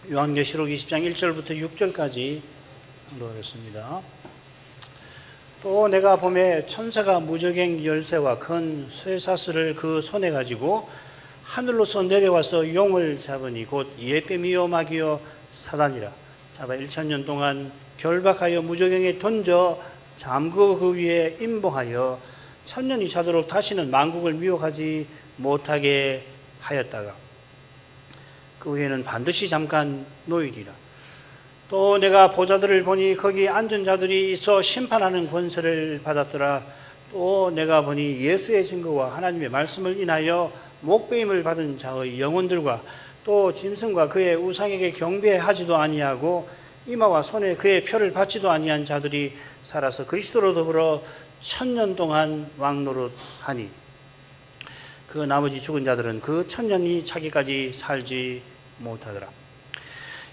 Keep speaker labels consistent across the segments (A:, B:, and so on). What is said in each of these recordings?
A: 요한계시록 20장 1절부터 6절까지 읽어보겠습니다. 또 내가 보매 천사가 무저갱 열쇠와 큰 쇠사슬을 그 손에 가지고 하늘로서 내려와서 용을 잡으니 곧 예뱀이요 마귀요 사단이라. 잡아 1000년 동안 결박하여 무저갱에 던져 잠그고 그 위에 임봉하여 1000년이 차도록 다시는 만국을 미혹하지 못하게 하였다가 그 후에는 반드시 잠깐 노일이라. 또 내가 보좌들을 보니 거기 앉은 자들이 있어 심판하는 권세를 받았더라. 또 내가 보니 예수의 증거와 하나님의 말씀을 인하여 목배임을 받은 자의 영혼들과 또 짐승과 그의 우상에게 경배하지도 아니하고 이마와 손에 그의 표를 받지도 아니한 자들이 살아서 그리스도로 더불어 1000년 동안 왕노릇하니 그 나머지 죽은 자들은 그 1000년이 차기까지 살지 못하더라.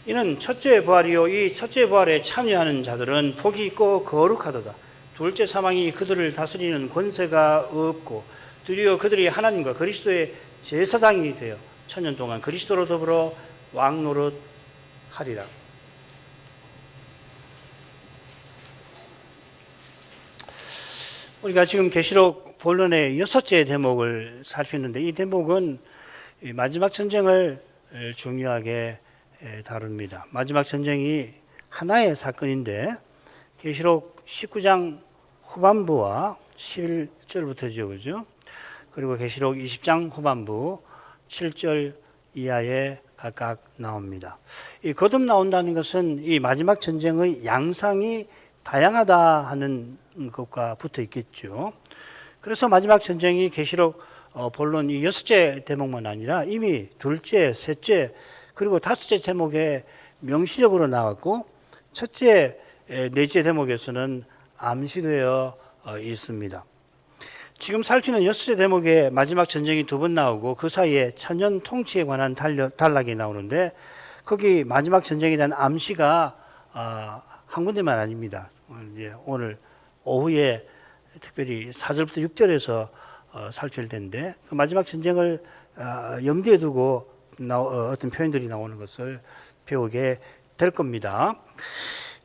A: 이는 첫째 부활이요 이 첫째 부활에 참여하는 자들은 복이 있고 거룩하도다. 둘째 사망이 그들을 다스리는 권세가 없고 드디어 그들이 하나님과 그리스도의 제사장이 되어 1000년 동안 그리스도로 더불어 왕노릇하리라. 우리가 지금 계시록 본론의 6째 대목을 살피는데 이 대목은 마지막 전쟁을 중요하게 다룹니다. 마지막 전쟁이 하나의 사건인데 계시록 19장 후반부와 11절부터죠, 그죠? 그리고 계시록 20장 후반부 7절 이하에 각각 나옵니다. 이 거듭 나온다는 것은 이 마지막 전쟁의 양상이 다양하다 하는 것과 붙어 있겠죠. 그래서 마지막 전쟁이 계시록 본론 이 6째 대목만 아니라 이미 둘째, 셋째, 그리고 5째 대목에 명시적으로 나왔고 첫째, 넷째 대목에서는 암시되어 있습니다. 지금 살피는 6째 대목에 마지막 전쟁이 2번 나오고 그 사이에 천년 통치에 관한 단락이 나오는데 거기 마지막 전쟁에 대한 암시가 한 군데만 아닙니다. 이제 오늘 오후에 특별히 4절부터 6절에서 살필 텐데 그 마지막 전쟁을 염두에 두고 어떤 표현들이 나오는 것을 배우게 될 겁니다.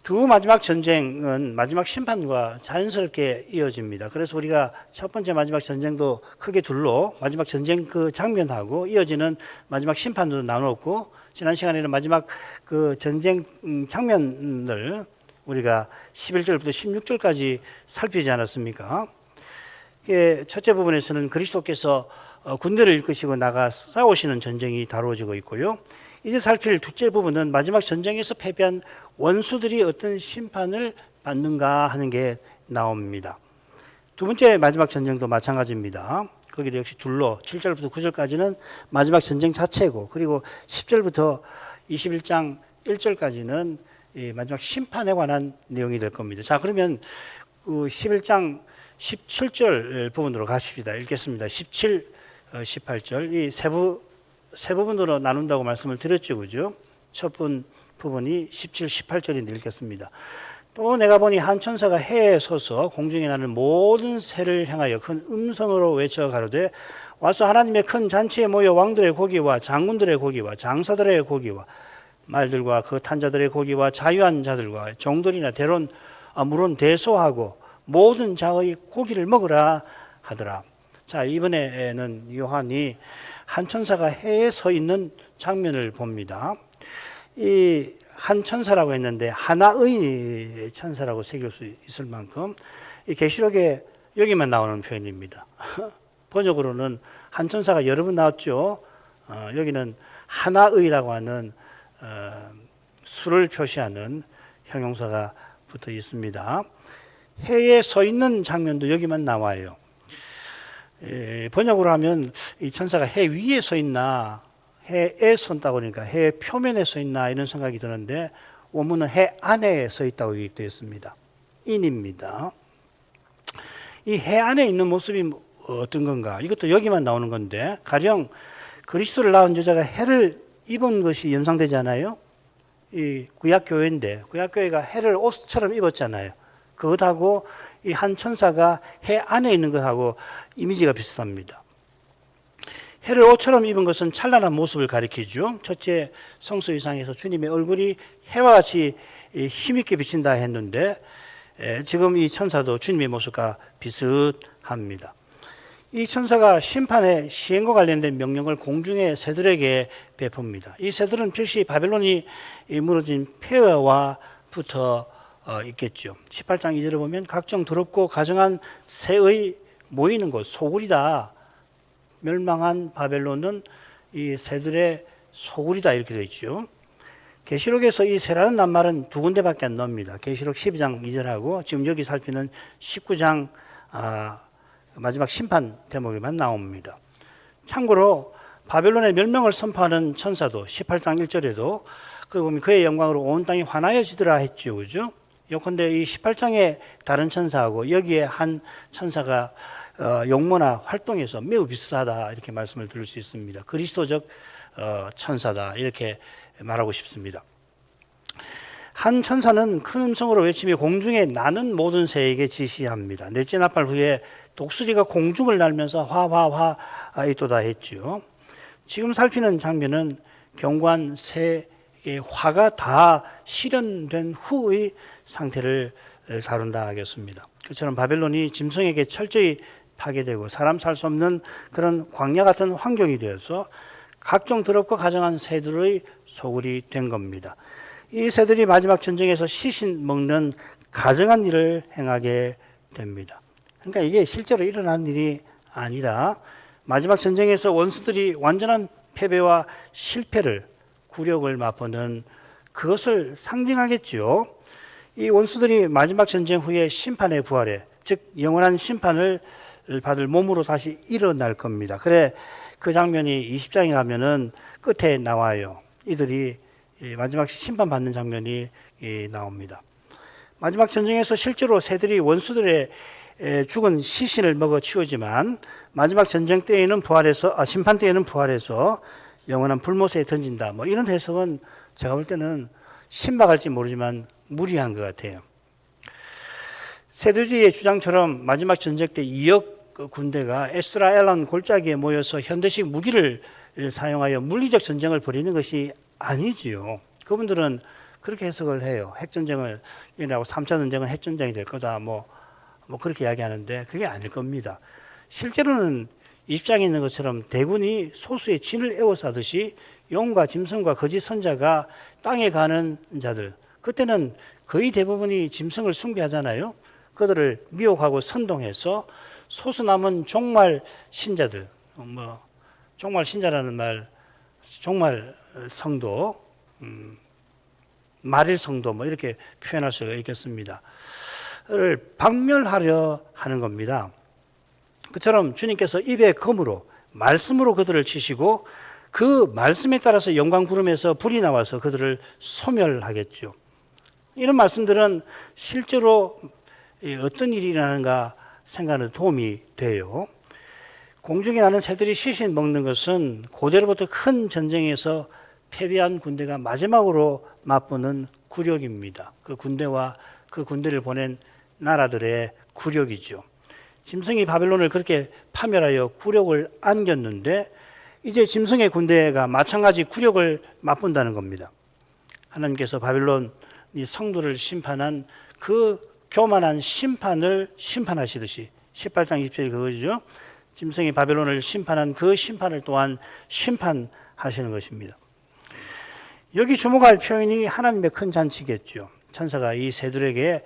A: 두 마지막 전쟁은 마지막 심판과 자연스럽게 이어집니다. 그래서 우리가 첫 번째 마지막 전쟁도 크게 둘로 마지막 전쟁 그 장면하고 이어지는 마지막 심판도 나눴고 지난 시간에는 마지막 그 전쟁 장면을 우리가 11절부터 16절까지 살피지 않았습니까? 첫째 부분에서는 그리스도께서 군대를 이끄시고 나가 싸우시는 전쟁이 다루어지고 있고요. 이제 살필 둘째 부분은 마지막 전쟁에서 패배한 원수들이 어떤 심판을 받는가 하는 게 나옵니다. 두 번째 마지막 전쟁도 마찬가지입니다. 거기도 역시 둘로 7절부터 9절까지는 마지막 전쟁 자체고 그리고 10절부터 21장 1절까지는 마지막 심판에 관한 내용이 될 겁니다. 자, 그러면 11장 17절 부분으로 가십시다. 읽겠습니다. 17, 18절 이 세 부분으로 나눈다고 말씀을 드렸죠, 그죠? 첫 부분이 17, 18절인데 읽겠습니다. 또 내가 보니 한 천사가 해에 서서 공중에 나는 모든 새를 향하여 큰 음성으로 외쳐 가로되 와서 하나님의 큰 잔치에 모여 왕들의 고기와 장군들의 고기와 장사들의 고기와 말들과 그 탄자들의 고기와 자유한 자들과 종들이나 물론 대소하고 모든 자의 고기를 먹으라 하더라. 자, 이번에는 요한이 한 천사가 해에 서 있는 장면을 봅니다. 이 한 천사라고 했는데 하나의 천사라고 새길 수 있을 만큼 이 계시록에 여기만 나오는 표현입니다. 번역으로는 한 천사가 여러 번 나왔죠. 여기는 하나의라고 하는 수를 표시하는 형용사가 붙어 있습니다. 해에 서 있는 장면도 여기만 나와요. 번역으로 하면 이 천사가 해 위에 서 있나 해에 섰다고 그러니까 해 표면에 서 있나 이런 생각이 드는데 원문은 해 안에 서 있다고 되어 있습니다. 인입니다. 이 해 안에 있는 모습이 어떤 건가? 이것도 여기만 나오는 건데 가령 그리스도를 낳은 여자가 해를 입은 것이 연상되지 않아요? 이 구약교회인데 구약교회가 해를 옷처럼 입었잖아요. 그것하고 이 한 천사가 해 안에 있는 것하고 이미지가 비슷합니다. 해를 옷처럼 입은 것은 찬란한 모습을 가리키죠. 첫째 성소 이상에서 주님의 얼굴이 해와 같이 힘있게 비친다 했는데 지금 이 천사도 주님의 모습과 비슷합니다. 이 천사가 심판의 시행과 관련된 명령을 공중의 새들에게 베풉니다. 이 새들은 필시 바벨론이 무너진 폐허와 붙어 있겠죠. 18장 2절에 보면 각종 더럽고 가증한 새의 모이는 곳, 소굴이다. 멸망한 바벨론은 이 새들의 소굴이다 이렇게 되어 있죠. 계시록에서 이 새라는 낱말은 두 군데밖에 안 나옵니다. 계시록 12장 2절하고 지금 여기 살피는 19장 마지막 심판 대목에만 나옵니다. 참고로 바벨론의 멸망을 선포하는 천사도 18장 1절에도 그 보면 그의 영광으로 온 땅이 환하여지더라 했죠. 그죠? 요컨대 이 18장의 다른 천사하고 여기에 한 천사가 용모나 활동에서 매우 비슷하다 이렇게 말씀을 드릴 수 있습니다. 그리스도적 천사다 이렇게 말하고 싶습니다. 한 천사는 큰 음성으로 외치며 공중에 나는 모든 새에게 지시합니다. 넷째 나팔 후에 독수리가 공중을 날면서 화화화 있도다 했죠. 지금 살피는 장면은 경관 새의 화가 다 실현된 후의 상태를 다룬다 하겠습니다. 그처럼 바벨론이 짐승에게 철저히 파괴되고 사람 살 수 없는 그런 광야 같은 환경이 되어서 각종 더럽고 가증한 새들의 소굴이 된 겁니다. 이 새들이 마지막 전쟁에서 시신 먹는 가증한 일을 행하게 됩니다. 그러니까 이게 실제로 일어난 일이 아니라 마지막 전쟁에서 원수들이 완전한 패배와 실패를 굴욕을 맛보는 그것을 상징하겠죠. 이 원수들이 마지막 전쟁 후에 심판의 부활에 즉 영원한 심판을 받을 몸으로 다시 일어날 겁니다. 그래 그 장면이 20장에 가면은 끝에 나와요. 이들이 마지막 심판받는 장면이 나옵니다. 마지막 전쟁에서 실제로 새들이 원수들의 죽은 시신을 먹어 치우지만 마지막 전쟁 때에는 심판 때에는 부활해서 영원한 불못에 던진다. 뭐 이런 해석은 제가 볼 때는 신박할지 모르지만 무리한 것 같아요. 세두지의 주장처럼 마지막 전쟁 때 2억 군대가 에스라 엘란 골짜기에 모여서 현대식 무기를 사용하여 물리적 전쟁을 벌이는 것이 아니지요. 그분들은 그렇게 해석을 해요. 핵전쟁을 일어나고 3차 전쟁은 핵전쟁이 될 거다. 뭐 그렇게 이야기하는데 그게 아닐 겁니다. 실제로는 20장에 있는 것처럼 대군이 소수의 진을 에워싸듯이 용과 짐승과 거짓 선자가 땅에 가는 자들, 그때는 거의 대부분이 짐승을 숭배하잖아요. 그들을 미혹하고 선동해서 소수 남은 종말 신자들, 종말 신자라는 말, 종말 성도, 말일 성도 이렇게 표현할 수가 있겠습니다. 를 박멸하려 하는 겁니다. 그처럼 주님께서 입의 검으로 말씀으로 그들을 치시고 그 말씀에 따라서 영광 구름에서 불이 나와서 그들을 소멸하겠죠. 이런 말씀들은 실제로 어떤 일이 일어나는가 생각하는 도움이 돼요. 공중에 나는 새들이 시신 먹는 것은 고대로부터 큰 전쟁에서 패배한 군대가 마지막으로 맛보는 굴욕입니다. 그 군대와 그 군대를 보낸 나라들의 굴욕이죠. 짐승이 바벨론을 그렇게 파멸하여 굴욕을 안겼는데 이제 짐승의 군대가 마찬가지 굴욕을 맛본다는 겁니다. 하나님께서 바벨론 이 성도를 심판한 그 교만한 심판을 심판하시듯이 18장 20절이 그거죠. 짐승이 바벨론을 심판한 그 심판을 또한 심판하시는 것입니다. 여기 주목할 표현이 하나님의 큰 잔치겠죠. 천사가 이 새들에게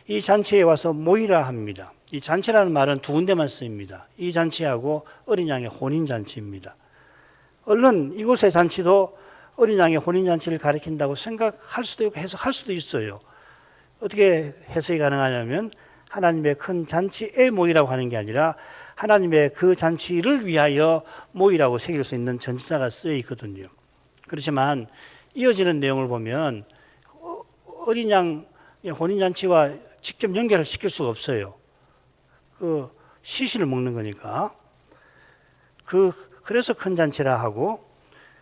A: 이 잔치에 와서 모이라 합니다. 이 잔치라는 말은 두 군데만 쓰입니다. 이 잔치하고 어린 양의 혼인 잔치입니다. 얼른 이곳의 잔치도 어린 양의 혼인 잔치를 가리킨다고 생각할 수도 있고 해석할 수도 있어요. 어떻게 해석이 가능하냐면 하나님의 큰 잔치에 모이라고 하는 게 아니라 하나님의 그 잔치를 위하여 모이라고 새길 수 있는 전치사가 쓰여 있거든요. 그렇지만 이어지는 내용을 보면 어린 양 혼인잔치와 직접 연결을 시킬 수가 없어요. 그 시신을 먹는 거니까. 그래서 큰 잔치라 하고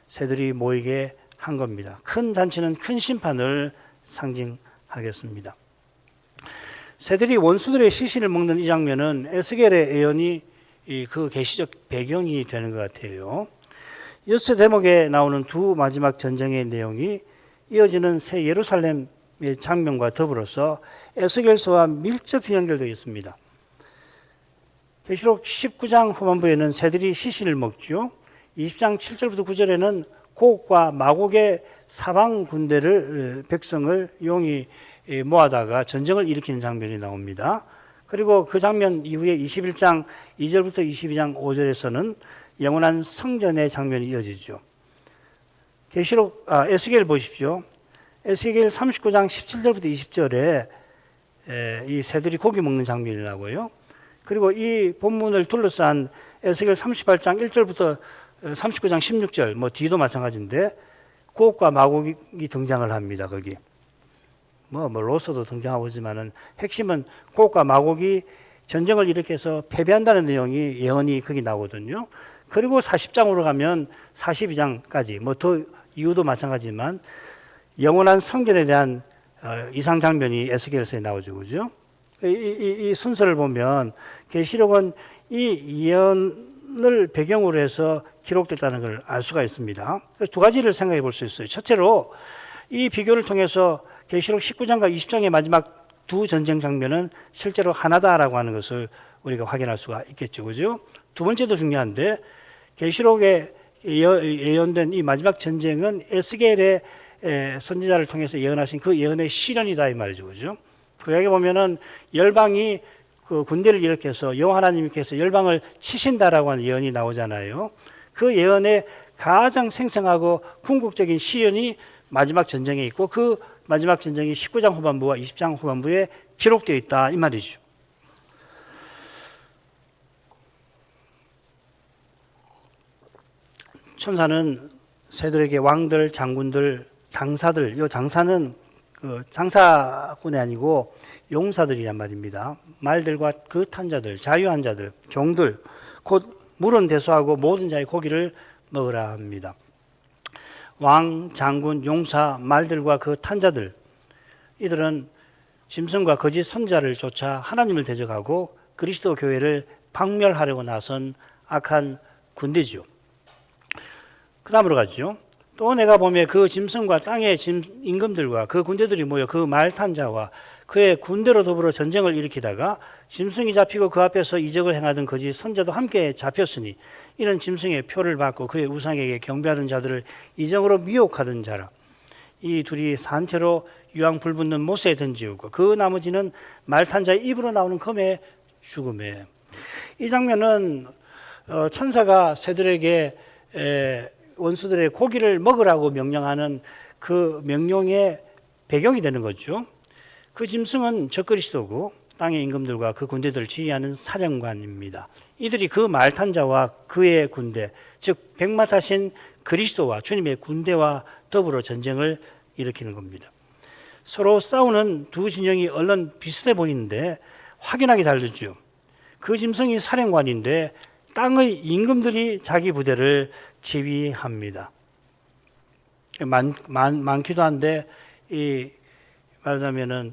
A: 새들이 모이게 한 겁니다. 큰 잔치는 큰 심판을 상징하겠습니다. 새들이 원수들의 시신을 먹는 이 장면은 에스겔의 예언이 그 계시적 배경이 되는 것 같아요. 여섯 대목에 나오는 두 마지막 전쟁의 내용이 이어지는 새 예루살렘의 장면과 더불어서 에스겔서와 밀접히 연결되어 있습니다. 계시록 19장 후반부에는 새들이 시신을 먹죠. 20장 7절부터 9절에는 곡과 마곡의 사방 군대를 백성을 용이 모아다가 전쟁을 일으키는 장면이 나옵니다. 그리고 그 장면 이후에 21장 2절부터 22장 5절에서는 영원한 성전의 장면이 이어지죠. 에스겔 보십시오. 에스겔 39장 17절부터 20절에 이 새들이 고기 먹는 장면이 나고요. 그리고 이 본문을 둘러싼 에스겔 38장 1절부터 39장 16절, 뭐 뒤도 마찬가지인데 곡과 마곡이 등장을 합니다. 거기 뭐 로서도 등장하지만은 핵심은 곡과 마곡이 전쟁을 일으켜서 패배한다는 내용이 예언이 거기 나오거든요. 그리고 40장으로 가면 42장까지 뭐 더 이유도 마찬가지지만 영원한 성전에 대한 이상 장면이 에스겔서에 나오죠, 그죠? 이 순서를 보면 계시록은 이 예언을 배경으로 해서 기록됐다는 걸 알 수가 있습니다. 두 가지를 생각해 볼 수 있어요. 첫째로 이 비교를 통해서 계시록 19장과 20장의 마지막 두 전쟁 장면은 실제로 하나다라고 하는 것을 우리가 확인할 수가 있겠죠, 그죠? 두 번째도 중요한데 계시록에 예언된 이 마지막 전쟁은 에스겔의 선지자를 통해서 예언하신 그 예언의 실현이다 이 말이죠, 그죠? 그 이야기 보면은 열방이 그 군대를 일으켜서 여호와 하나님께서 열방을 치신다라고 하는 예언이 나오잖아요. 그 예언의 가장 생생하고 궁극적인 시연이 마지막 전쟁에 있고 그 마지막 전쟁이 19장 후반부와 20장 후반부에 기록되어 있다 이 말이죠. 천사는 새들에게 왕들, 장군들, 장사들, 이 장사는 그 장사꾼이 아니고 용사들이란 말입니다. 말들과 그 탄 자들, 자유한 자들, 종들, 곧 물은 대소하고 모든 자의 고기를 먹으라 합니다. 왕, 장군, 용사, 말들과 그 탄 자들, 이들은 짐승과 거짓 선자를 쫓아 하나님을 대적하고 그리스도 교회를 박멸하려고 나선 악한 군대지요. 그 다음으로 가죠. 또 내가 보면 그 짐승과 땅의 임금들과 그 군대들이 모여 그 말 탄 자와 그의 군대로 더불어 전쟁을 일으키다가 짐승이 잡히고 그 앞에서 이적을 행하던 거짓 선자도 함께 잡혔으니 이는 짐승의 표를 받고 그의 우상에게 경배하던 자들을 이적으로 미혹하던 자라. 이 둘이 산채로 유황 불붙는 못에 던지우고 그 나머지는 말 탄 자의 입으로 나오는 검의 죽음에. 이 장면은 천사가 새들에게 원수들의 고기를 먹으라고 명령하는 그 명령의 배경이 되는 거죠. 그 짐승은 적그리스도고 땅의 임금들과 그 군대들을 지휘하는 사령관입니다. 이들이 그 말 탄 자와 그의 군대, 즉 백마 타신 그리스도와 주님의 군대와 더불어 전쟁을 일으키는 겁니다. 서로 싸우는 두 진영이 얼른 비슷해 보이는데 확연하게 다르죠. 그 짐승이 사령관인데 땅의 임금들이 자기 부대를 지휘합니다. 많기도 한데 말하자면은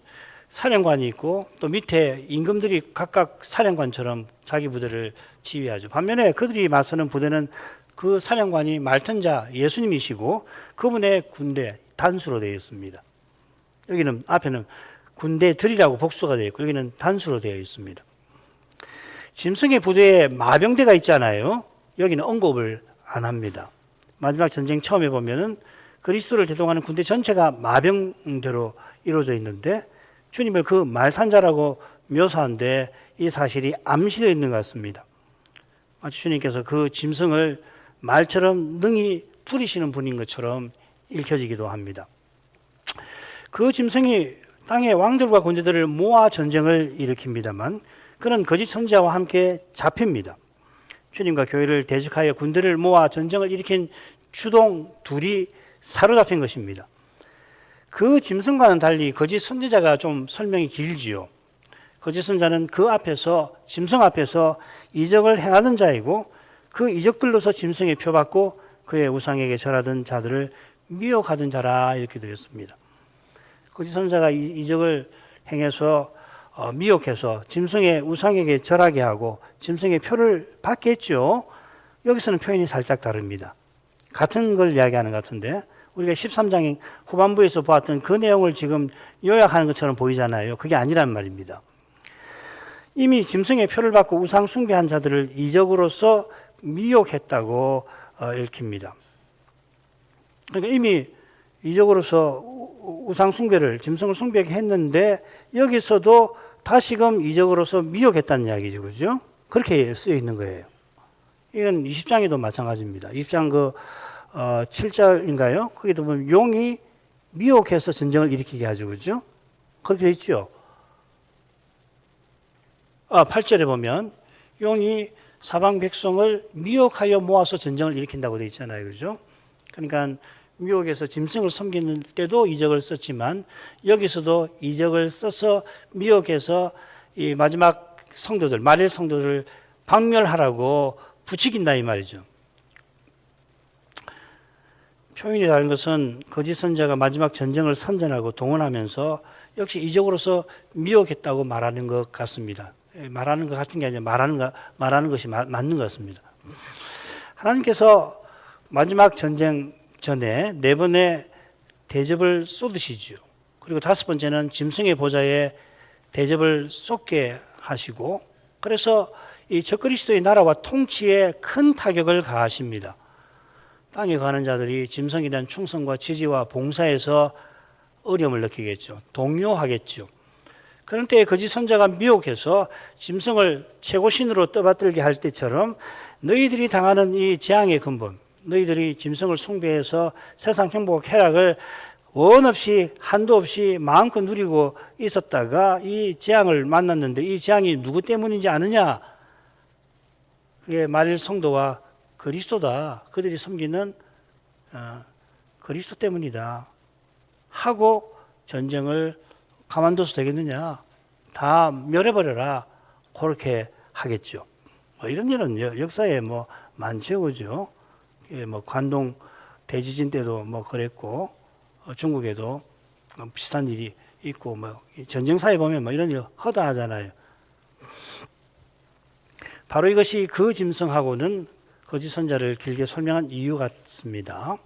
A: 사령관이 있고 또 밑에 임금들이 각각 사령관처럼 자기 부대를 지휘하죠. 반면에 그들이 맞서는 부대는 그 사령관이 말튼 자 예수님이시고 그분의 군대 단수로 되어 있습니다. 여기는 앞에는 군대들이라고 복수가 되어 있고 여기는 단수로 되어 있습니다. 짐승의 부대에 마병대가 있잖아요. 여기는 언급을 안 합니다. 마지막 전쟁 처음에 보면은 그리스도를 대동하는 군대 전체가 마병대로 이루어져 있는데 주님을 그 말탄자라고 묘사한데 이 사실이 암시되어 있는 것 같습니다. 마치 주님께서 그 짐승을 말처럼 능히 부리시는 분인 것처럼 읽혀지기도 합니다. 그 짐승이 땅의 왕들과 군대들을 모아 전쟁을 일으킵니다만 그는 거짓 선지자와 함께 잡힙니다. 주님과 교회를 대적하여 군대를 모아 전쟁을 일으킨 주동 둘이 사로잡힌 것입니다. 그 짐승과는 달리 거짓 선지자가 좀 설명이 길지요. 거짓 선지자는 그 앞에서 짐승 앞에서 이적을 행하던 자이고 그 이적들로서 짐승의 표받고 그의 우상에게 절하던 자들을 미혹하던 자라 이렇게 되었습니다. 거짓 선지자가 이적을 행해서 미혹해서 짐승의 우상에게 절하게 하고 짐승의 표를 받게 했죠. 여기서는 표현이 살짝 다릅니다. 같은 걸 이야기하는 것 같은데 우리가 13장 후반부에서 보았던 그 내용을 지금 요약하는 것처럼 보이잖아요. 그게 아니란 말입니다. 이미 짐승의 표를 받고 우상 숭배한 자들을 이적으로서 미혹했다고 읽힙니다. 그러니까 이미 이적으로서 우상 숭배를 짐승을 숭배하게 했는데 여기서도 다시금 이적으로서 미혹했다는 이야기죠. 그죠? 그렇게 쓰여 있는 거예요. 이건 20장에도 마찬가지입니다. 20장 7절인가요? 거기도 보면 용이 미혹해서 전쟁을 일으키게 하죠. 그죠? 그렇게 돼 있죠. 8절에 보면 용이 사방 백성을 미혹하여 모아서 전쟁을 일으킨다고 돼 있잖아요. 그죠? 그러니까 미혹에서 짐승을 섬기는 때도 이적을 썼지만 여기서도 이적을 써서 미혹해서 이 마지막 성도들, 마릴 성도들을 박멸하라고 부추긴다 이 말이죠. 표현이 다른 것은 거짓 선지자가 마지막 전쟁을 선전하고 동원하면서 역시 이적으로서 미혹했다고 말하는 것 같습니다. 말하는 것 같은 게 아니라 말하는 것이 맞는 것 같습니다. 하나님께서 마지막 전쟁 전에 4번의 대접을 쏟으시죠. 그리고 5번째는 짐승의 보좌에 대접을 쏟게 하시고 그래서 이 적그리스도의 나라와 통치에 큰 타격을 가하십니다. 땅에 가는 자들이 짐승에 대한 충성과 지지와 봉사에서 어려움을 느끼겠죠. 동요하겠죠. 그런 때에 거짓 선자가 미혹해서 짐승을 최고신으로 떠받들게 할 때처럼 너희들이 당하는 이 재앙의 근본, 너희들이 짐승을 숭배해서 세상 행복 쾌락을 원 없이 한도 없이 마음껏 누리고 있었다가 이 재앙을 만났는데 이 재앙이 누구 때문인지 아느냐? 그게 만일 성도와 그리스도다. 그들이 섬기는 그리스도 때문이다. 하고 전쟁을 가만둬서 되겠느냐? 다 멸해버려라. 그렇게 하겠죠. 이런 일은 역사에 많죠, 그죠? 관동 대지진 때도 그랬고, 중국에도 비슷한 일이 있고, 전쟁사에 보면 이런 일 허다하잖아요. 바로 이것이 그 짐승하고는 거짓 선자를 길게 설명한 이유 같습니다.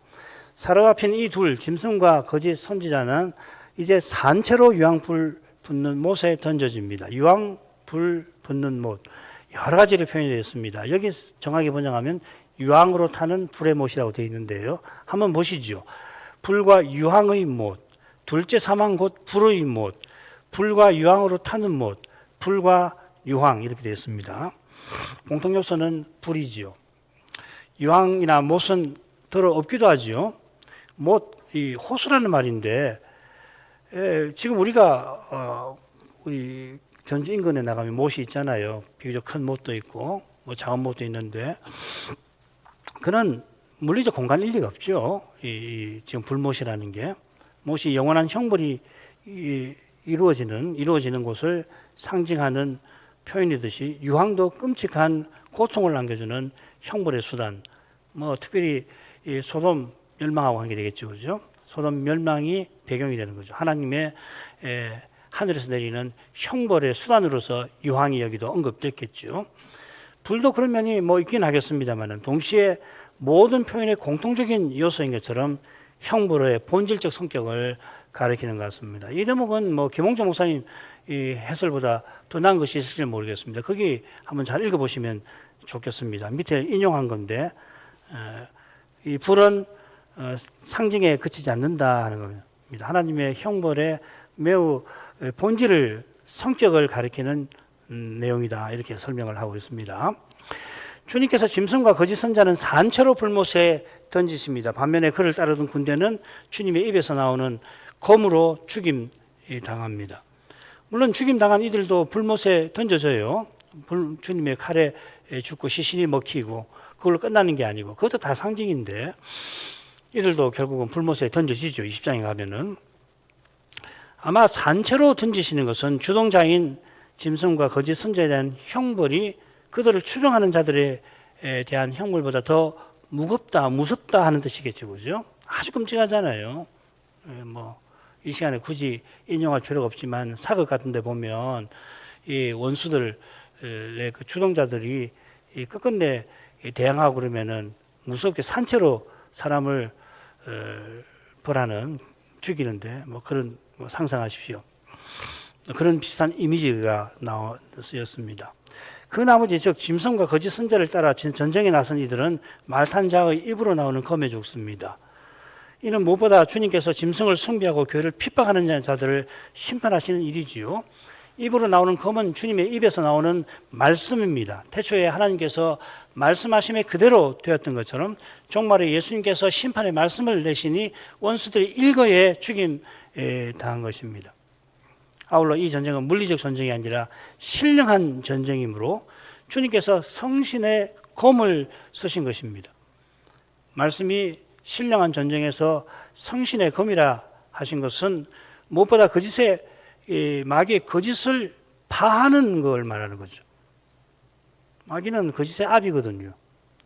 A: 사로가 핀 이 둘, 짐승과 거짓 선지자는 이제 산채로 유황불 붙는 못에 던져집니다. 유황불 붙는 못. 여러 가지로 표현이 되어 있습니다. 여기 정확히 번역하면 유황으로 타는 불의 못이라고 되어 있는데요. 한번 보시죠. 불과 유황의 못, 둘째 사망 곧 불의 못, 불과 유황으로 타는 못, 불과 유황 이렇게 되어 있습니다. 공통 요소는 불이지요. 유황이나 못은 더러 없기도 하지요. 못, 이 호수라는 말인데 지금 우리가 우리 전주 인근에 나가면 못이 있잖아요. 비교적 큰 못도 있고 작은 못도 있는데 그는 물리적 공간 일리가 없죠. 지금 불못이라는 게 못이 영원한 형벌이 이루어지는 곳을 상징하는 표현이듯이 유황도 끔찍한 고통을 남겨주는 형벌의 수단. 특별히 소돔 멸망하고 한 게 되겠죠, 그죠? 소돔 멸망이 배경이 되는 거죠. 하나님의 하늘에서 내리는 형벌의 수단으로서 유황이 여기도 언급됐겠죠. 불도 그런 면이 있긴 하겠습니다만 동시에 모든 표현의 공통적인 요소인 것처럼 형벌의 본질적 성격을 가리키는 것 같습니다. 이 대목은 김홍정 목사님 이 해설보다 더 나은 것이 있을지 모르겠습니다. 거기 한번 잘 읽어보시면 좋겠습니다. 밑에 인용한 건데 이 불은 상징에 그치지 않는다 하는 겁니다. 하나님의 형벌의 매우 본질을 성격을 가리키는 내용이다 이렇게 설명을 하고 있습니다. 주님께서 짐승과 거짓 선자는 산채로 불못에 던지십니다. 반면에 그를 따르던 군대는 주님의 입에서 나오는 검으로 죽임 당합니다. 물론 죽임 당한 이들도 불못에 던져져요. 주님의 칼에 죽고 시신이 먹히고 그걸로 끝나는 게 아니고 그것도 다 상징인데 이들도 결국은 불못에 던져지죠. 20장에 가면은. 아마 산채로 던지시는 것은 주동자인 짐승과 거짓 선자에 대한 형벌이 그들을 추종하는 자들에 대한 형벌보다 더 무섭다 하는 뜻이겠죠. 그죠? 아주 끔찍하잖아요. 이 시간에 굳이 인용할 필요가 없지만 사극 같은 데 보면 이 원수들의 그 주동자들이 이 끝끝내 대항하고 그러면은 무섭게 산채로 사람을 벌하는 죽이는데 뭐 그런 상상하십시오. 그런 비슷한 이미지가 쓰였습니다. 그 나머지 즉 짐승과 거짓 선자를 따라 전쟁에 나선 이들은 말탄 자의 입으로 나오는 검에 죽습니다. 이는 무엇보다 주님께서 짐승을 숭배하고 교회를 핍박하는 자들을 심판하시는 일이지요. 입으로 나오는 검은 주님의 입에서 나오는 말씀입니다. 태초에 하나님께서 말씀하심에 그대로 되었던 것처럼 종말에 예수님께서 심판의 말씀을 내시니 원수들이 일거에 죽임 당한 것입니다. 아울러 이 전쟁은 물리적 전쟁이 아니라 신령한 전쟁이므로 주님께서 성신의 검을 쓰신 것입니다. 말씀이 신령한 전쟁에서 성신의 검이라 하신 것은 무엇보다 거짓의 마귀의 거짓을 파하는 걸 말하는 거죠. 마귀는 거짓의 압이거든요.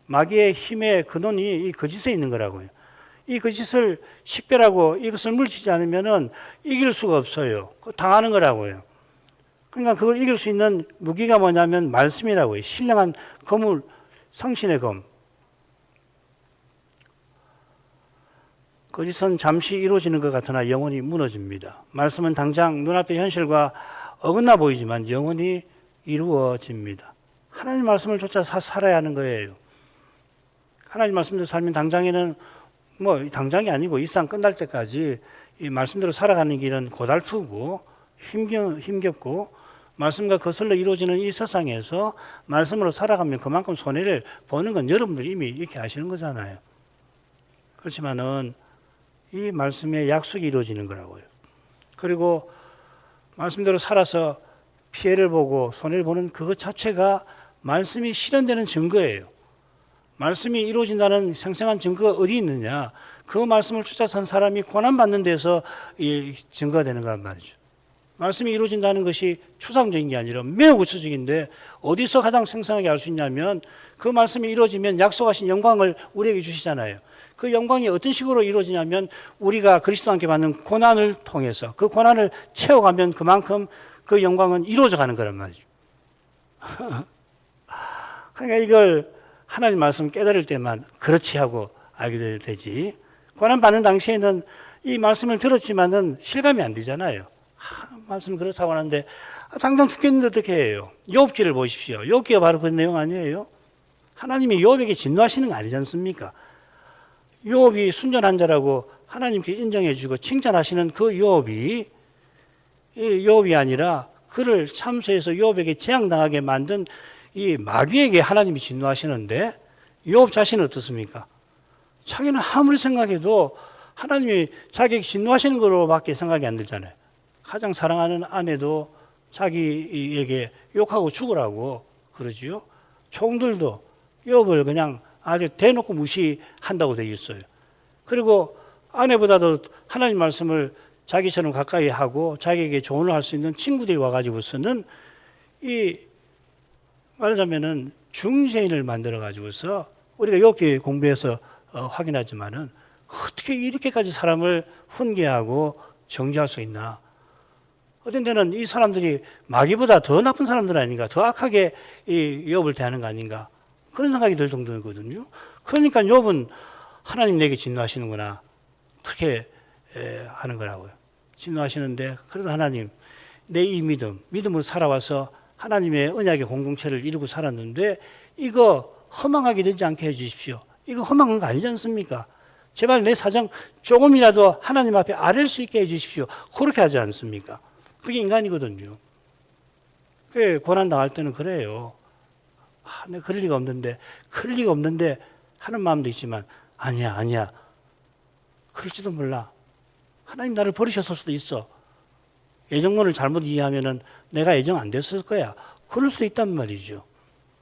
A: 마귀의 힘의 근원이 이 거짓에 있는 거라고요. 이 거짓을 식별하고 이것을 물리치지 않으면 이길 수가 없어요. 당하는 거라고요. 그러니까 그걸 이길 수 있는 무기가 뭐냐면 말씀이라고요. 신령한 검을, 성신의 검. 거짓은 잠시 이루어지는 것 같으나 영원히 무너집니다. 말씀은 당장 눈앞의 현실과 어긋나 보이지만 영원히 이루어집니다. 하나님 말씀을 쫓아 살아야 하는 거예요. 하나님 말씀대로 살면 당장에는 당장이 아니고 이 상 끝날 때까지 이 말씀대로 살아가는 길은 고달프고 힘겹고 말씀과 거슬러 이루어지는 이 세상에서 말씀으로 살아가면 그만큼 손해를 보는 건 여러분들이 이미 이렇게 아시는 거잖아요. 그렇지만은 이 말씀의 약속이 이루어지는 거라고요. 그리고 말씀대로 살아서 피해를 보고 손해를 보는 그것 자체가 말씀이 실현되는 증거예요. 말씀이 이루어진다는 생생한 증거가 어디 있느냐? 그 말씀을 쫓아 산 사람이 고난받는 데서 증거가 되는 거란 말이죠. 말씀이 이루어진다는 것이 추상적인 게 아니라 매우 구체적인데 어디서 가장 생생하게 알 수 있냐면 그 말씀이 이루어지면 약속하신 영광을 우리에게 주시잖아요. 그 영광이 어떤 식으로 이루어지냐면 우리가 그리스도와 함께 받는 고난을 통해서 그 고난을 채워가면 그만큼 그 영광은 이루어져 가는 거란 말이죠. 그러니까 이걸 하나님 말씀 깨달을 때만 그렇지 하고 알게 되지. 고난 받는 당시에는 이 말씀을 들었지만은 실감이 안 되잖아요. 말씀 그렇다고 하는데 당장 죽겠는데 어떻게 해요? 욥기를 보십시오. 욥기가 바로 그 내용 아니에요? 하나님이 욥에게 진노하시는 거 아니지 않습니까? 욥이 순전한 자라고 하나님께 인정해 주고 칭찬하시는 그 욥이 욥이 아니라 그를 참소해서 욥에게 재앙당하게 만든 이 마귀에게 하나님이 진노하시는데 욥 자신은 어떻습니까? 자기는 아무리 생각해도 하나님이 자기에게 진노하시는 거로밖에 생각이 안 들잖아요. 가장 사랑하는 아내도 자기에게 욕하고 죽으라고 그러지요. 총들도 욥을 그냥 아주 대놓고 무시한다고 되어 있어요. 그리고 아내보다도 하나님 말씀을 자기처럼 가까이 하고 자기에게 조언을 할 수 있는 친구들이 와가지고서는 이 말하자면은 중재인을 만들어가지고서 우리가 욥기 공부해서 확인하지만은 어떻게 이렇게까지 사람을 훈계하고 정죄할 수 있나? 어떤 데는 이 사람들이 마귀보다 더 나쁜 사람들 아닌가? 더 악하게 이 욥을 대하는 거 아닌가? 그런 생각이 들 정도거든요. 그러니까 욥은 하나님 내게 진노하시는구나. 그렇게 하는 거라고요. 진노하시는데 그래도 하나님 내 이 믿음으로 살아와서 하나님의 언약의 공동체를 이루고 살았는데 이거 허망하게 되지 않게 해주십시오. 이거 허망한 거 아니지 않습니까? 제발 내 사정 조금이라도 하나님 앞에 아랠 수 있게 해주십시오. 그렇게 하지 않습니까? 그게 인간이거든요. 고난당할 때는 그래요. 내가 그럴 리가 없는데 하는 마음도 있지만 아니야. 그럴지도 몰라. 하나님 나를 버리셨을 수도 있어. 예정론을 잘못 이해하면은 내가 예정 안 됐을 거야. 그럴 수도 있단 말이죠.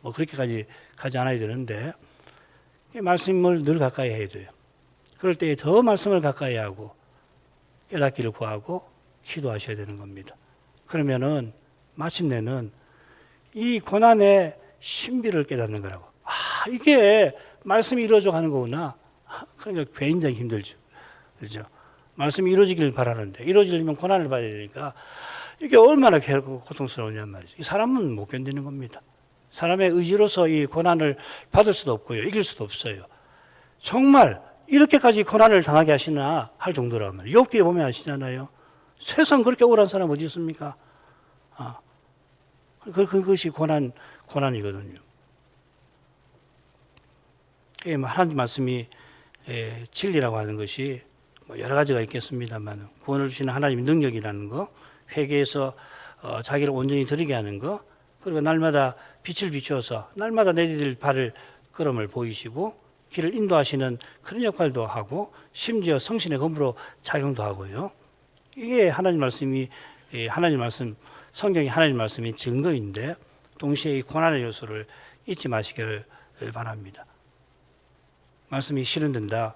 A: 그렇게까지 가지 않아야 되는데 말씀을 늘 가까이 해야 돼요. 그럴 때 더 말씀을 가까이 하고 깨닫기를 구하고 기도하셔야 되는 겁니다. 그러면은 마침내는 이 고난의 신비를 깨닫는 거라고. 이게 말씀이 이루어져 가는 거구나. 그러니까 굉장히 힘들죠. 그렇죠? 말씀이 이루어지길 바라는데 이루어지려면 고난을 받아야 되니까 이게 얼마나 괴롭고 고통스러우냔 말이죠. 이 사람은 못 견디는 겁니다. 사람의 의지로서 이 고난을 받을 수도 없고요. 이길 수도 없어요. 정말 이렇게까지 고난을 당하게 하시나 할 정도라면 욥기에 보면 아시잖아요. 세상 그렇게 억울한 사람 어디 있습니까? 그것이 고난이거든요. 하나님 말씀이 진리라고 하는 것이 여러 가지가 있겠습니다만 구원을 주시는 하나님의 능력이라는 거, 회개해서 자기를 온전히 드리게 하는 거, 그리고 날마다 빛을 비추어서 날마다 내디딜 발을 걸음을 보이시고 길을 인도하시는 그런 역할도 하고 심지어 성신의 검으로 작용도 하고요. 이게 하나님 말씀이 하나님 말씀 성경이 하나님 말씀이 증거인데 동시에 이 고난의 요소를 잊지 마시기를 바랍니다. 말씀이 실현된다,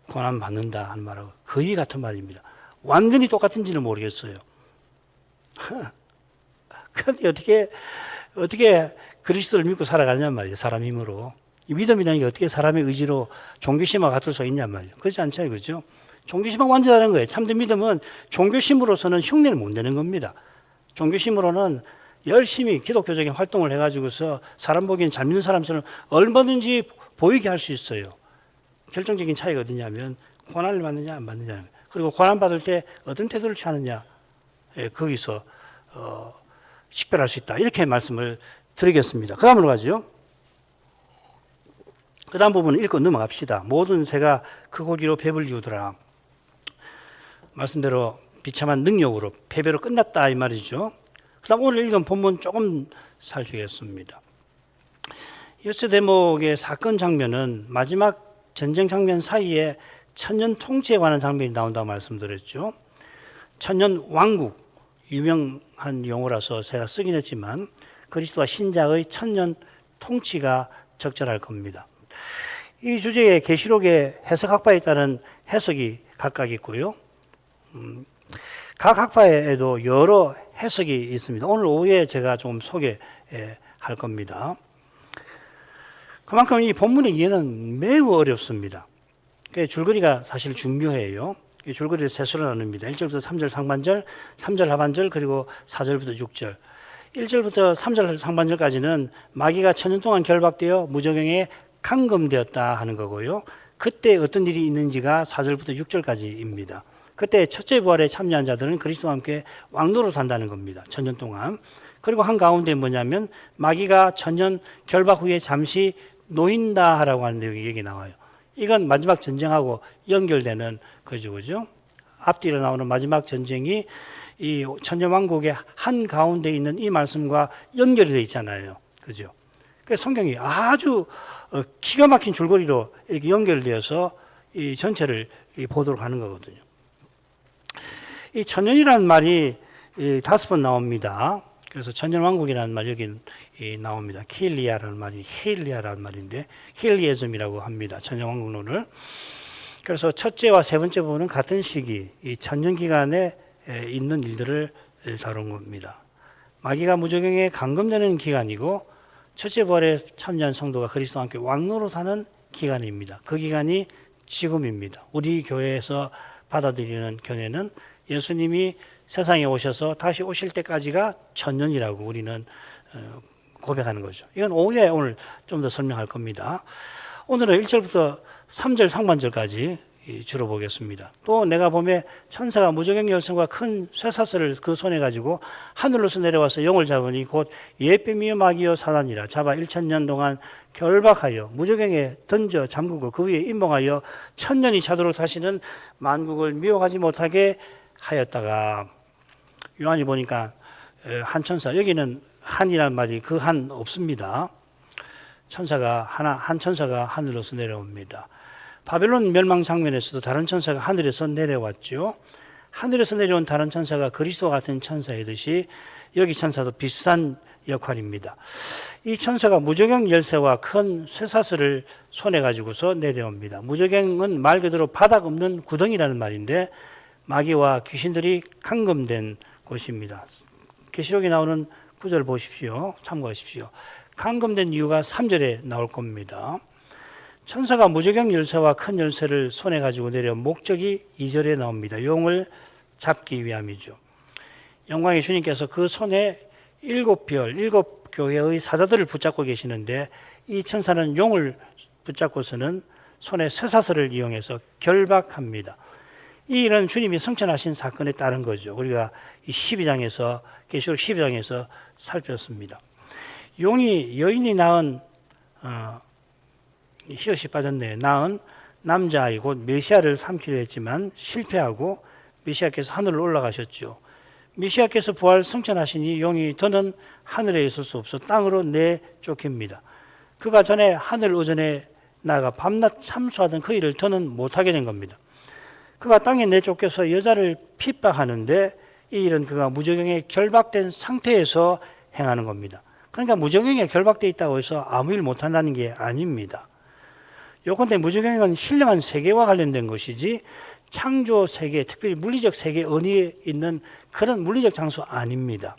A: 고난 받는다 하는 말하고 거의 같은 말입니다. 완전히 똑같은지는 모르겠어요. 그런데 어떻게 그리스도를 믿고 살아가느냐 말이에요. 사람 힘으로. 이 믿음이라는 게 어떻게 사람의 의지로 종교심과 같을 수 있냐 말이에요. 그렇지 않죠, 그죠? 종교심은 완전하는 거예요. 참된 믿음은 종교심으로서는 흉내를 못 내는 겁니다. 종교심으로는 열심히 기독교적인 활동을 해가지고서 사람 보기엔 잘 믿는 사람처럼 얼마든지 보이게 할 수 있어요. 결정적인 차이가 어디냐면 고난을 받느냐 안 받느냐는 거예요. 그리고 고난 받을 때 어떤 태도를 취하느냐, 거기서 식별할 수 있다. 이렇게 말씀을 드리겠습니다. 그 다음으로 가죠. 그 다음 부분을 읽고 넘어갑시다. 모든 새가 그 고기로 배불리 우더라. 말씀대로 비참한 능력으로 패배로 끝났다 이 말이죠. 그 다음 오늘 읽은 본문 조금 살피겠습니다. 여섯 대목의 사건 장면은 마지막 전쟁 장면 사이에 천년 통치에 관한 장면이 나온다고 말씀드렸죠. 천년 왕국, 유명한 용어라서 제가 쓰긴 했지만 그리스도와 신자의 천년 통치가 적절할 겁니다. 이 주제에 계시록의 해석학파에 따른 해석이 각각 있고요. 각 학파에도 여러 해석이 있습니다. 오늘 오후에 제가 좀 소개할 겁니다. 그만큼 이 본문의 이해는 매우 어렵습니다. 줄거리가 사실 중요해요. 줄거리를 세 수로 나눕니다. 1절부터 3절 상반절, 3절 하반절, 그리고 4절부터 6절. 1절부터 3절 상반절까지는 마귀가 천년 동안 결박되어 무저갱에 감금되었다 하는 거고요. 그때 어떤 일이 있는지가 4절부터 6절까지입니다. 그때 첫째 부활에 참여한 자들은 그리스도와 함께 왕노릇 한다는 겁니다. 천년 동안. 그리고 한가운데 뭐냐면 마귀가 천년 결박 후에 잠시 놓인다 하라고 하는 내용이 여기 나와요. 이건 마지막 전쟁하고 연결되는 거죠. 그죠? 앞뒤로 나오는 마지막 전쟁이 이 천년 왕국의 한가운데 있는 이 말씀과 연결이 되어 있잖아요. 그죠? 그래서 성경이 아주 기가 막힌 줄거리로 이렇게 연결되어서 이 전체를 보도록 하는 거거든요. 이 천년이라는 말이 5번 나옵니다. 그래서 천년왕국이라는 말이 여기 나옵니다. 킬리아라는 말이 힐리아라는 말인데 힐리에즘이라고 합니다. 천년왕국론을. 그래서 첫째와 세 번째 부분은 같은 시기 이 천년 기간에 있는 일들을 다룬 겁니다. 마귀가 무저갱에 감금되는 기간이고 첫째 부활에 참여한 성도가 그리스도와 함께 왕노릇하는 기간입니다. 그 기간이 지금입니다. 우리 교회에서 받아들이는 견해는 예수님이 세상에 오셔서 다시 오실 때까지가 천년이라고 우리는 고백하는 거죠. 이건 오후에 오늘 좀 더 설명할 겁니다. 오늘은 1절부터 3절 상반절까지 주로 보겠습니다. 또 내가 보매 천사가 무저갱 열쇠와 큰 쇠사슬을 그 손에 가지고 하늘로서 내려와서 영을 잡으니 곧 예뱀이요 마귀요 사단이라 잡아 1000년 동안 결박하여 무저갱에 던져 잠그고 그 위에 임봉하여 천년이 차도록 다시는 만국을 미혹하지 못하게 하였다가 요한이 보니까 한 천사, 여기는 한이라는 말이 그 한 없습니다. 한 천사가 하늘로서 내려옵니다. 바벨론 멸망 장면에서도 다른 천사가 하늘에서 내려왔죠. 하늘에서 내려온 다른 천사가 그리스도와 같은 천사이듯이 여기 천사도 비슷한 역할입니다. 이 천사가 무저갱 열쇠와 큰 쇠사슬을 손에 가지고서 내려옵니다. 무저갱은 말 그대로 바닥 없는 구덩이라는 말인데 마귀와 귀신들이 감금된 곳입니다. 계시록에 나오는 구절 보십시오. 참고하십시오. 감금된 이유가 3절에 나올 겁니다. 천사가 무저경 열쇠와 큰 열쇠를 손에 가지고 내려 목적이 2절에 나옵니다. 용을 잡기 위함이죠. 영광의 주님께서 그 손에 7별, 7교회의 사자들을 붙잡고 계시는데 이 천사는 용을 붙잡고서는 손에 쇠사슬을 이용해서 결박합니다. 이 일은 주님이 성천하신 사건에 따른 거죠. 우리가 이 12장에서 계시록 12장에서 살폈습니다. 용이 여인이 낳은 히읗이 빠졌네요. 낳은 남자아이 곧 메시아를 삼키려 했지만 실패하고 메시아께서 하늘로 올라가셨죠. 메시아께서 부활 승천하시니 용이 더는 하늘에 있을 수 없어 땅으로 내쫓깁니다. 그가 전에 하늘 오전에 나가 밤낮 참수하던 그 일을 더는 못하게 된 겁니다. 그가 땅에 내쫓겨서 여자를 핍박하는데 이 일은 그가 무저경에 결박된 상태에서 행하는 겁니다. 그러니까 무저경에 결박되어 있다고 해서 아무 일 못한다는 게 아닙니다. 요컨대 무저경은 신령한 세계와 관련된 것이지 창조 세계, 특별히 물리적 세계 언니에 있는 그런 물리적 장소 아닙니다.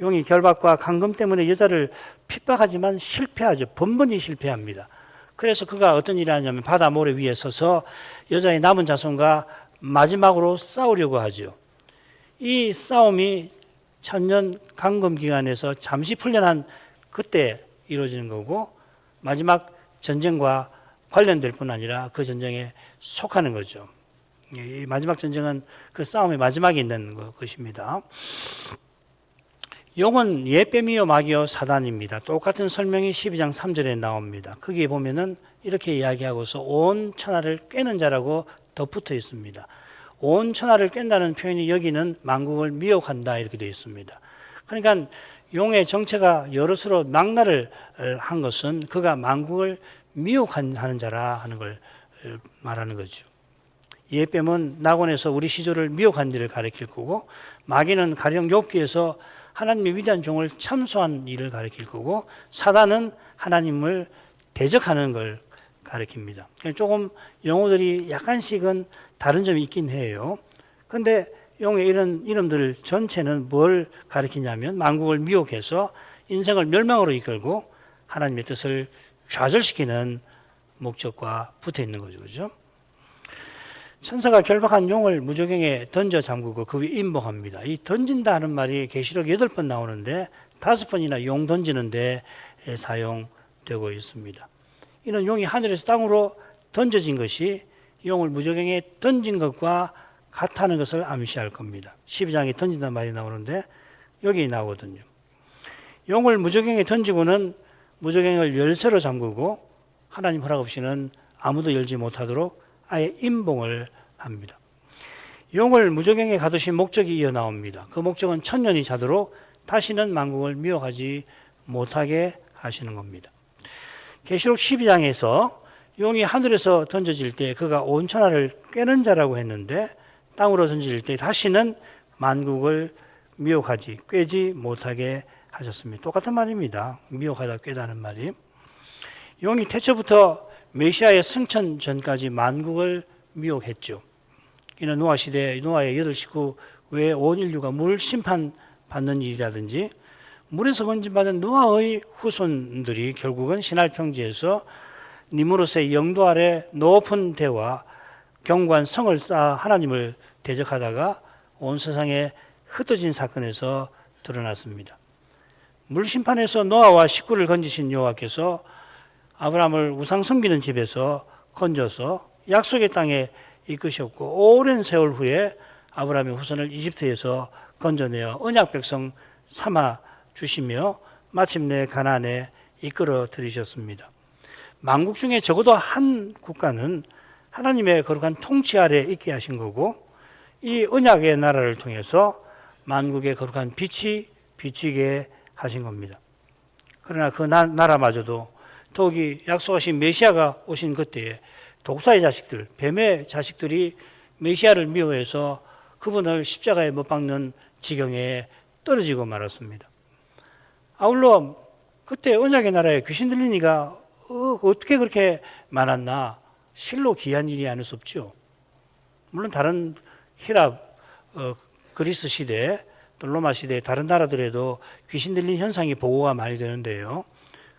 A: 용이 결박과 감금 때문에 여자를 핍박하지만 실패하죠. 번번이 실패합니다. 그래서 그가 어떤 일을 하냐면 바다 모래 위에 서서 여자의 남은 자손과 마지막으로 싸우려고 하죠. 이 싸움이 천년 감금 기간에서 잠시 풀려난 그때 이루어지는 거고 마지막 전쟁과 관련될 뿐 아니라 그 전쟁에 속하는 거죠. 이 마지막 전쟁은 그 싸움의 마지막에 있는 것입니다. 용은 예빼미요 마귀요 사단입니다. 똑같은 설명이 12장 3절에 나옵니다. 거기에 보면은 이렇게 이야기하고서 온 천하를 꿰는 자라고 덧붙어 있습니다. 온 천하를 깬다는 표현이 여기는 만국을 미혹한다 이렇게 되어 있습니다. 그러니까 용의 정체가 여럿으로 망라를 한 것은 그가 만국을 미혹하는 자라 하는 걸 말하는 거죠. 예뱀은 낙원에서 우리 시조를 미혹한 일을 가리킬 거고 마귀는 가령 욥기에서 하나님의 위대한 종을 참소한 일을 가리킬 거고 사단은 하나님을 대적하는 걸 가리킵니다. 조금 용어들이 약간씩은 다른 점이 있긴 해요. 그런데 용의 이런 이름들 전체는 뭘 가리키냐면 만국을 미혹해서 인생을 멸망으로 이끌고 하나님의 뜻을 좌절시키는 목적과 붙어 있는 거죠. 그죠? 천사가 결박한 용을 무저경에 던져 잠그고 그 위에 임봉합니다. 이 던진다 하는 말이 계시록 8번 나오는데 5번이나 용 던지는데 사용되고 있습니다. 이는 용이 하늘에서 땅으로 던져진 것이 용을 무저경에 던진 것과 같다는 것을 암시할 겁니다. 12장에 던진다는 말이 나오는데 여기 나오거든요. 용을 무저경에 던지고는 무저경을 열쇠로 잠그고 하나님 허락 없이는 아무도 열지 못하도록 아예 임봉을 합니다. 용을 무저경에 가두신 목적이 이어 나옵니다. 그 목적은 천년이 자도록 다시는 만국을 미혹하지 못하게 하시는 겁니다. 계시록 12장에서 용이 하늘에서 던져질 때 그가 온 천하를 꿰는 자라고 했는데 땅으로 던질 때 다시는 만국을 미혹하지 꿰지 못하게 하셨습니다. 똑같은 말입니다. 미혹하다 꿰다는 말이. 용이 태초부터 메시아의 승천 전까지 만국을 미혹했죠. 이는 노아 시대 노아의 8식구 외에 온 인류가 물 심판 받는 일이라든지 물에서 건진받은 노아의 후손들이 결국은 시날 평지에서 니무롯의 영도 아래 높은 대와 견고한 성을 쌓아 하나님을 대적하다가 온 세상에 흩어진 사건에서 드러났습니다. 물 심판에서 노아와 식구를 건지신 여호와께서 아브라함을 우상 섬기는 집에서 건져서 약속의 땅에 이끄셨고 오랜 세월 후에 아브라함의 후손을 이집트에서 건져내어 언약 백성 삼아 주시며 마침내 가나안에 이끌어 들이셨습니다. 만국 중에 적어도 한 국가는 하나님의 거룩한 통치 아래 있게 하신 거고 이 언약의 나라를 통해서 만국의 거룩한 빛이 비치게 하신 겁니다. 그러나 그 나라마저도 더욱이 약속하신 메시아가 오신 그때에 독사의 자식들, 뱀의 자식들이 메시아를 미워해서 그분을 십자가에 못 박는 지경에 떨어지고 말았습니다. 아울러 그때 언약의 나라에 귀신 들린 이가 어떻게 그렇게 많았나 실로 기이한 일이 아닐 수 없죠. 물론 다른 히랍, 그리스 시대, 또 로마 시대 다른 나라들에도 귀신 들린 현상이 보고가 많이 되는데요.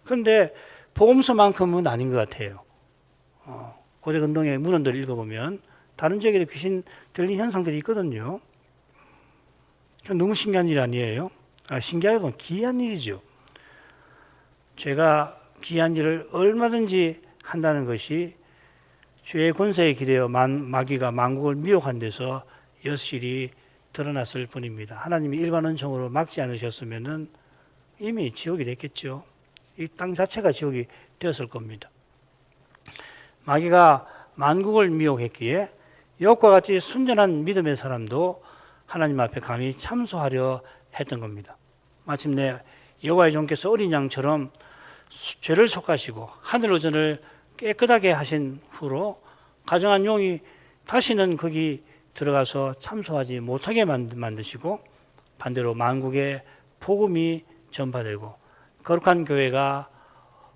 A: 그런데 복음서만큼은 아닌 것 같아요. 고대 근동의 문헌들을 읽어보면 다른 지역에도 귀신 들린 현상들이 있거든요. 너무 신기한 일 아니에요? 신기하게도 기이한 일이죠. 죄가 기이한 일을 얼마든지 한다는 것이 죄의 권세에 기대어 마귀가 만국을 미혹한 데서 여실히 드러났을 뿐입니다. 하나님이 일반 은총으로 막지 않으셨으면 이미 지옥이 됐겠죠. 이 땅 자체가 지옥이 되었을 겁니다. 마귀가 만국을 미혹했기에 욥과 같이 순전한 믿음의 사람도 하나님 앞에 감히 참소하려 했던 겁니다. 마침내 여호와의 종께서 어린 양처럼 죄를 속하시고 하늘 의전을 깨끗하게 하신 후로 가정한 용이 다시는 거기 들어가서 참소하지 못하게 만드시고 반대로 만국에 복음이 전파되고 거룩한 교회가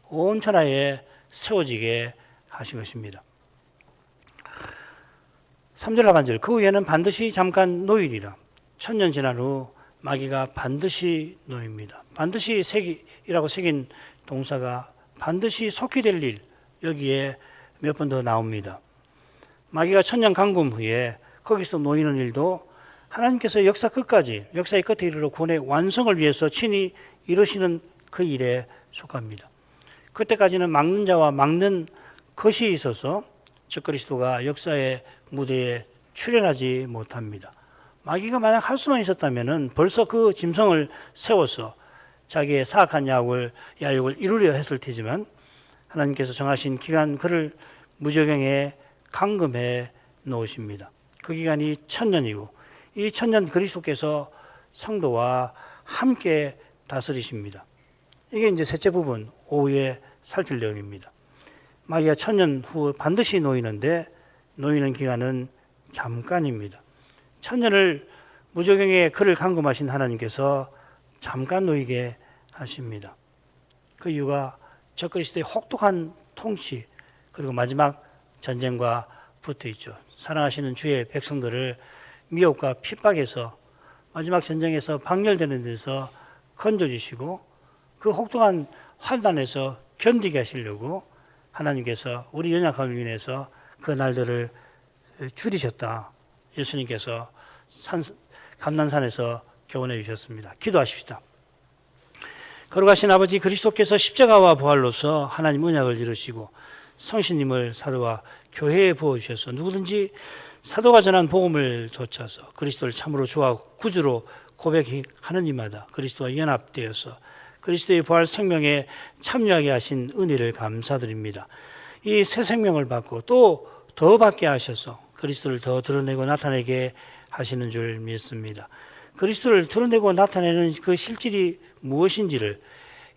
A: 온 천하에 세워지게 하신 것입니다. 3절 하반절 그 후에는 반드시 잠깐 노일이라. 1000년 지난 후 마귀가 반드시 놓입니다. 반드시 색이라고 새긴 동사가 반드시 속히 될 일, 여기에 몇 번 더 나옵니다. 마귀가 1000년 강금 후에 거기서 놓이는 일도 하나님께서 역사 끝까지, 역사의 끝에 이르러 구원의 완성을 위해서 친히 이루시는 그 일에 속합니다. 그때까지는 막는 자와 막는 것이 있어서 적그리스도가 역사의 무대에 출연하지 못합니다. 마귀가 만약 할 수만 있었다면 벌써 그 짐승을 세워서 자기의 사악한 야욕을 이루려 했을 테지만 하나님께서 정하신 기간 그를 무저경에 감금해 놓으십니다. 그 기간이 1000년이고 이 1000년 그리스도께서 성도와 함께 다스리십니다. 이게 이제 셋째 부분 오후에 살필 내용입니다. 마귀가 1000년 후 반드시 놓이는데 놓이는 기간은 잠깐입니다. 1000년을 무저경에 그를 감금하신 하나님께서 잠깐 놓이게 하십니다. 그 이유가 적그리스도의 혹독한 통치 그리고 마지막 전쟁과 붙어 있죠. 사랑하시는 주의 백성들을 미혹과 핍박에서 마지막 전쟁에서 박멸되는 데서 건져주시고 그 혹독한 환난에서 견디게 하시려고 하나님께서 우리 연약함을 인해서 그 날들을 줄이셨다. 예수님께서 감난산에서 교훈해 주셨습니다. 기도하십시다. 거룩하신 아버지 그리스도께서 십자가와 부활로서 하나님 언약을 이루시고 성신님을 사도와 교회에 부어주셔서 누구든지 사도가 전한 복음을 좇아서 그리스도를 참으로 주와 구주로 고백하는 이마다 그리스도와 연합되어서 그리스도의 부활 생명에 참여하게 하신 은혜를 감사드립니다. 이 새 생명을 받고 또 더 받게 하셔서 그리스도를 더 드러내고 나타내게 하시는 줄 믿습니다. 그리스도를 드러내고 나타내는 그 실질이 무엇인지를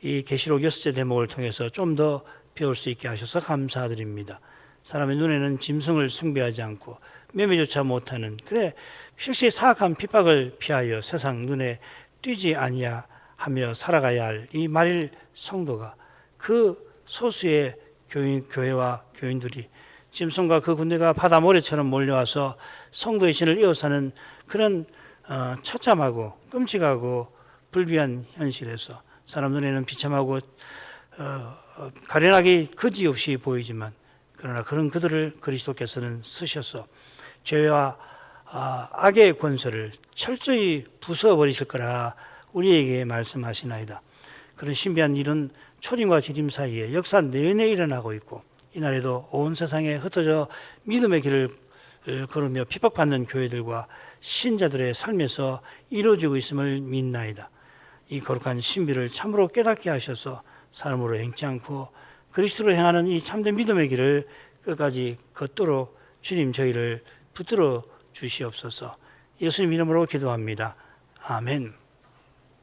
A: 이 계시록 6째 대목을 통해서 좀 더 배울 수 있게 하셔서 감사드립니다. 사람의 눈에는 짐승을 숭배하지 않고 매매조차 못하는 필시 사악한 핍박을 피하여 세상 눈에 띄지 아니하며 살아가야 할 이 만일 성도가 그 소수의 교회와 교인들이 짐승과 그 군대가 바다 모래처럼 몰려와서 성도의 신을 에워싸는 그런 처참하고 끔찍하고 불비한 현실에서 사람 눈에는 비참하고 가련하기 그지없이 보이지만 그러나 그런 그들을 그리스도께서는 쓰셔서 죄와 악의 권세를 철저히 부숴버리실 거라 우리에게 말씀하시나이다. 그런 신비한 일은 초림과 지림 사이에 역사 내내 일어나고 있고 이날에도 온 세상에 흩어져 믿음의 길을 걸으며 핍박받는 교회들과 신자들의 삶에서 이루어지고 있음을 믿나이다. 이 거룩한 신비를 참으로 깨닫게 하셔서 사람으로 행치 않고 그리스도로 행하는 이 참된 믿음의 길을 끝까지 걷도록 주님 저희를 붙들어 주시옵소서. 예수님 이름으로 기도합니다. 아멘.